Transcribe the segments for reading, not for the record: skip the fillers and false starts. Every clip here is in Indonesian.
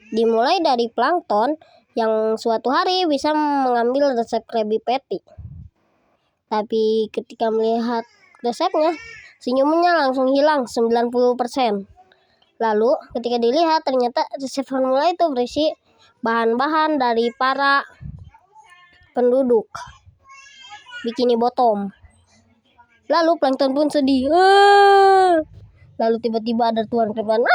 Dimulai dari plankton yang suatu hari bisa mengambil resep Krabby Patty. Tapi ketika melihat resepnya, senyumnya langsung hilang 90%. Lalu ketika dilihat ternyata resep formula itu berisi bahan-bahan dari para penduduk Bikini Bottom. Lalu plankton pun sedih. Lalu tiba-tiba ada Tuan Crab, mama.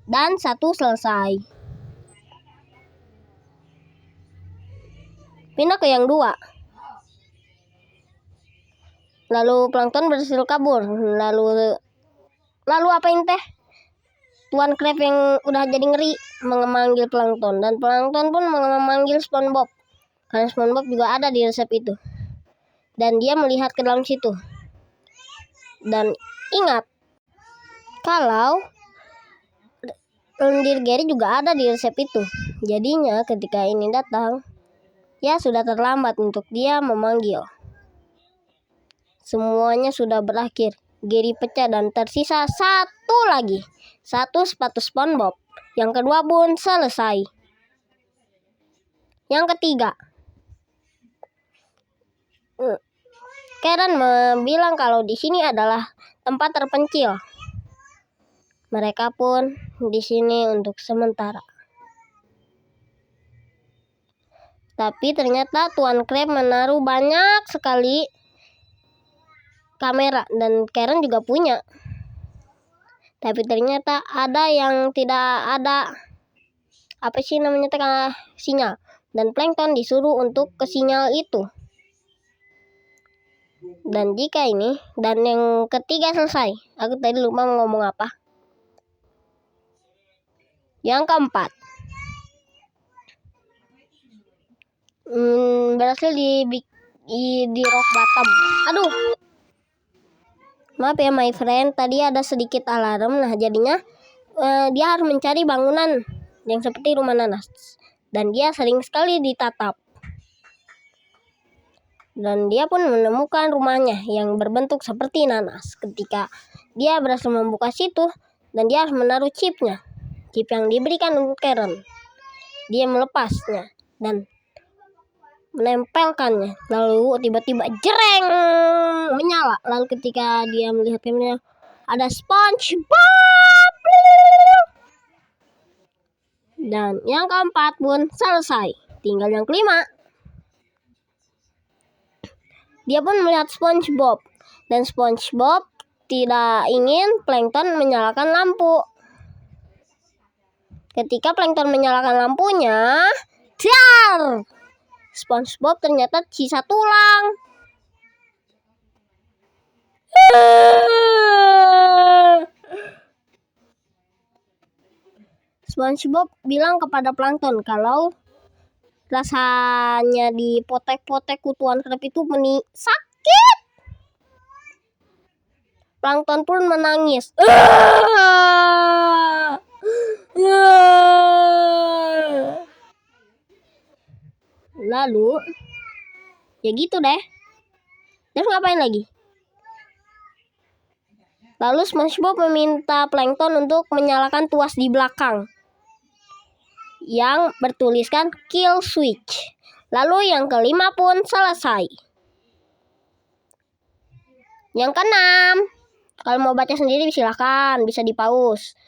Dan satu selesai. Pindah ke yang 2. Lalu plankton berhasil kabur. Lalu apa ini teh? Tuan Crab yang udah jadi ngeri memanggil plankton, dan plankton pun memanggil SpongeBob. Karena SpongeBob juga ada di resep itu. Dan dia melihat ke dalam situ. Dan ingat, kalau lendir Gary juga ada di resep itu. Jadinya ketika ini datang, ya sudah terlambat untuk dia memanggil. Semuanya sudah berakhir. Gary pecah dan tersisa satu lagi. Satu sepatu SpongeBob. Yang kedua pun selesai. Yang ketiga, Karen bilang kalau di sini adalah tempat terpencil. Mereka pun di sini untuk sementara. Tapi ternyata Tuan Crab menaruh banyak sekali kamera, dan Karen juga punya. Tapi ternyata ada yang tidak ada sinyal, dan plankton disuruh untuk ke sinyal itu. Dan jika ini, dan yang ketiga selesai. Aku tadi lupa ngomong apa. Yang keempat, berhasil di rock bottom. Aduh, maaf ya my friend, tadi ada sedikit alarm. Nah jadinya dia harus mencari bangunan yang seperti rumah nanas, dan dia sering sekali ditatap. Dan dia pun menemukan rumahnya yang berbentuk seperti nanas. Ketika dia berhasil membuka situ, dan dia harus menaruh chipnya, chip yang diberikan untuk Karen. Dia melepasnya dan menempelkannya. Lalu tiba-tiba jreng, menyala. Lalu ketika dia melihat kameranya, ada SpongeBob. Dan yang keempat pun selesai. Tinggal yang kelima. Dia pun melihat SpongeBob, dan SpongeBob tidak ingin plankton menyalakan lampu. Ketika plankton menyalakan lampunya, dar! SpongeBob ternyata sisa tulang. SpongeBob bilang kepada plankton kalau rasanya dipotek-potek Tuan Crab itu sakit. Plankton pun menangis. Lalu ya gitu deh. Terus ngapain lagi? Lalu SpongeBob meminta plankton untuk menyalakan tuas di belakang yang bertuliskan kill switch. Lalu yang kelima pun selesai. Yang keenam, kalau mau baca sendiri silahkan, bisa di pause.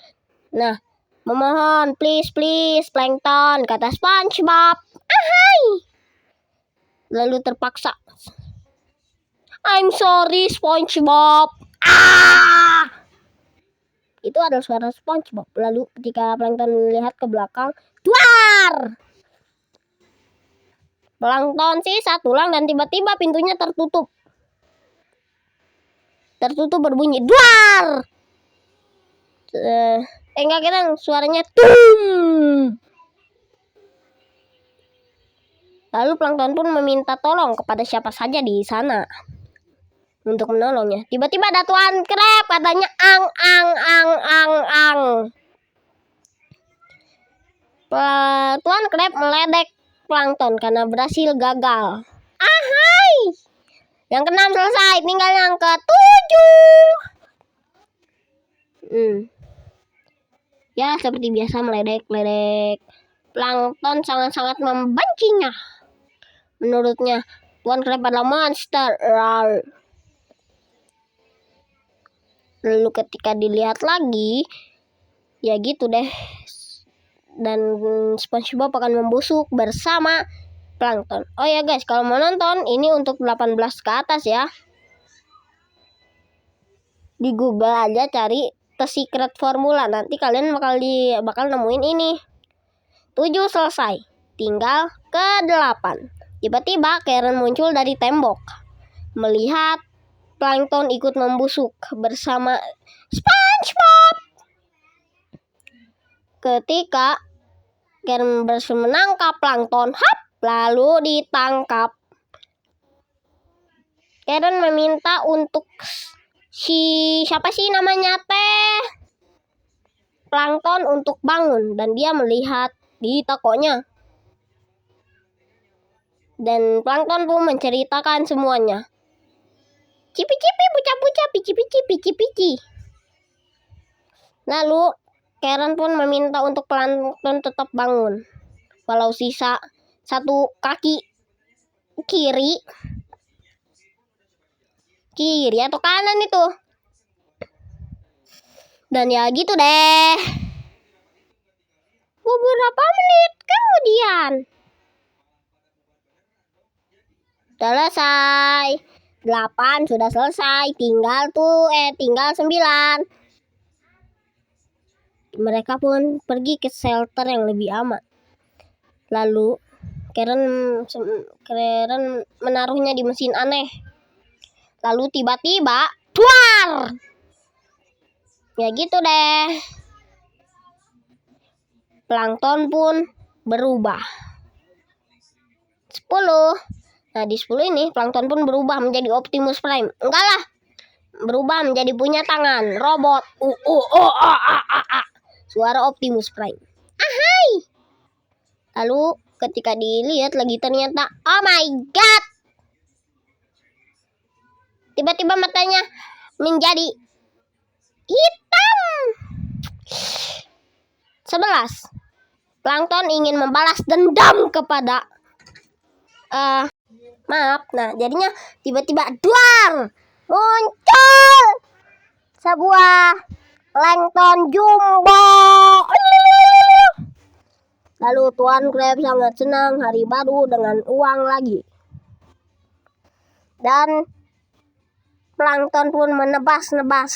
Nah, memohon please plankton, kata SpongeBob. Ahai. Lalu terpaksa, I'm sorry SpongeBob. Itu adalah suara SpongeBob. Lalu ketika plankton melihat ke belakang, duar! Plankton sisa tulang, dan tiba-tiba pintunya tertutup. Berbunyi duar. Enggak kira suaranya tum. Lalu plankton pun meminta tolong kepada siapa saja di sana untuk menolongnya. Tiba-tiba ada Tuan Crab, katanya ang. Tuan Crab meledek plankton karena berhasil gagal. Ahai. Yang keenam selesai, tinggal yang ketujuh. Ya, seperti biasa meledek-ledek. Plankton sangat-sangat membencinya. Menurutnya, Tuan Crab adalah monster. Rar. Lalu ketika dilihat lagi, ya gitu deh. Dan SpongeBob akan membusuk bersama plankton. Oh ya guys, kalau mau nonton ini untuk 18 ke atas ya. Di Google aja cari The Secret Formula. Nanti kalian bakal nemuin ini. 7 selesai. Tinggal ke 8. Tiba-tiba Karen muncul dari tembok. Melihat plankton ikut membusuk bersama SpongeBob. Ketika Karen berhasil menangkap plankton, lalu ditangkap. Karen meminta untuk siapa sih namanya plankton untuk bangun, dan dia melihat di tokonya. Dan plankton pun menceritakan semuanya. Cipi-cipi, buca-buca, pici-pici. Lalu Karen pun meminta untuk plankton tetap bangun, walau sisa satu kaki kiri atau kanan itu. Dan ya gitu deh. Beberapa menit kemudian selesai. 8 sudah selesai. Tinggal 9. Mereka pun pergi ke shelter yang lebih aman. Lalu Karen menaruhnya di mesin aneh. Lalu tiba-tiba tuar. Ya gitu deh. Plankton pun berubah. 10. Nah di 10 ini plankton pun berubah menjadi Optimus Prime. Enggak lah. Berubah menjadi punya tangan robot. Suara Optimus Prime. Ahai. Lalu ketika dilihat lagi ternyata, oh my god. Tiba-tiba matanya menjadi hitam. 11. Plankton ingin membalas dendam kepada maaf. Nah, jadinya tiba-tiba duar muncul sebuah plankton jumbo. Lalu Tuan Crab sangat senang, hari baru dengan uang lagi. Dan plankton pun menebas-nebas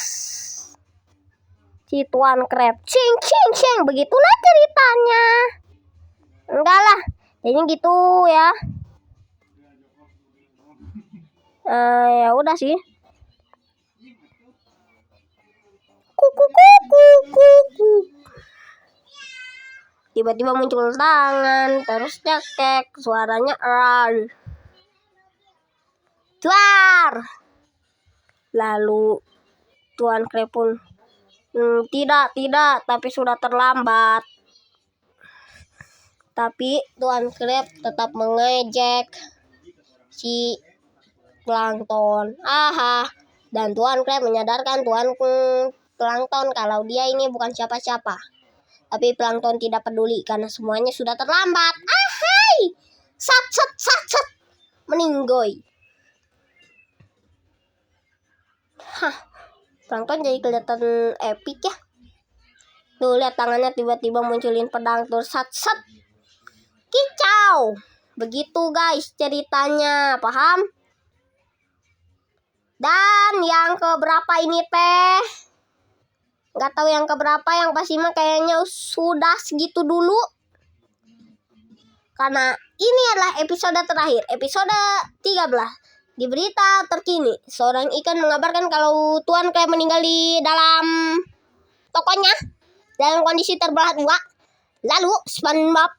si Tuan Crab. Cing. Begitulah ceritanya. Enggak lah, jadi gitu ya. Ya udah sih. Kuku. Tiba-tiba muncul tangan, terus cekek, suaranya rar. Tuar. Lalu Tuan Crab pun tidak, tapi sudah terlambat. Tapi Tuan Crab tetap mengejek si plankton. Dan Tuan Crab menyadarkan Tuan plankton kalau dia ini bukan siapa-siapa. Tapi plankton tidak peduli karena semuanya sudah terlambat. Ahai! Sat. Meninggoy. Plankton jadi kelihatan epic ya. Tuh lihat tangannya tiba-tiba munculin pedang tuh sat. Kicau. Begitu guys ceritanya, paham? Dan yang keberapa ini teh? Gak tahu yang keberapa, yang pasti mah kayaknya sudah segitu dulu. Karena ini adalah episode terakhir, episode 13. Di berita terkini, seorang ikan mengabarkan kalau Tuan Crab meninggal di dalam tokonya dalam kondisi terbelah dua. Lalu SpongeBob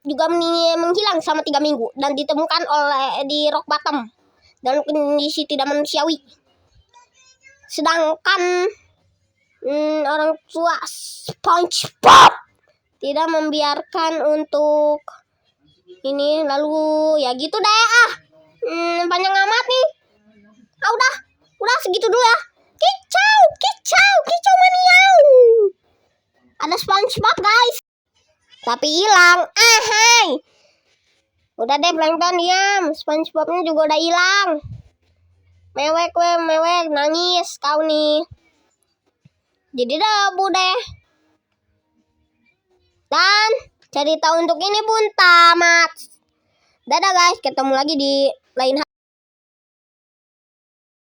juga menghilang selama 3 minggu dan ditemukan di rock bottom dalam kondisi tidak manusiawi. Sedangkan orang tua SpongeBob tidak membiarkan untuk ini. Lalu ya gitu deh. Panjang amat nih. Udah segitu dulu ya. Kicau maniau. Ada SpongeBob guys, tapi hilang. Hai. Udah deh Plankton diam. SpongeBobnya juga udah hilang. Mewek nangis kau nih. Jadi debu deh. Dan cerita untuk ini pun tamat. Dadah guys, ketemu lagi di lain hari.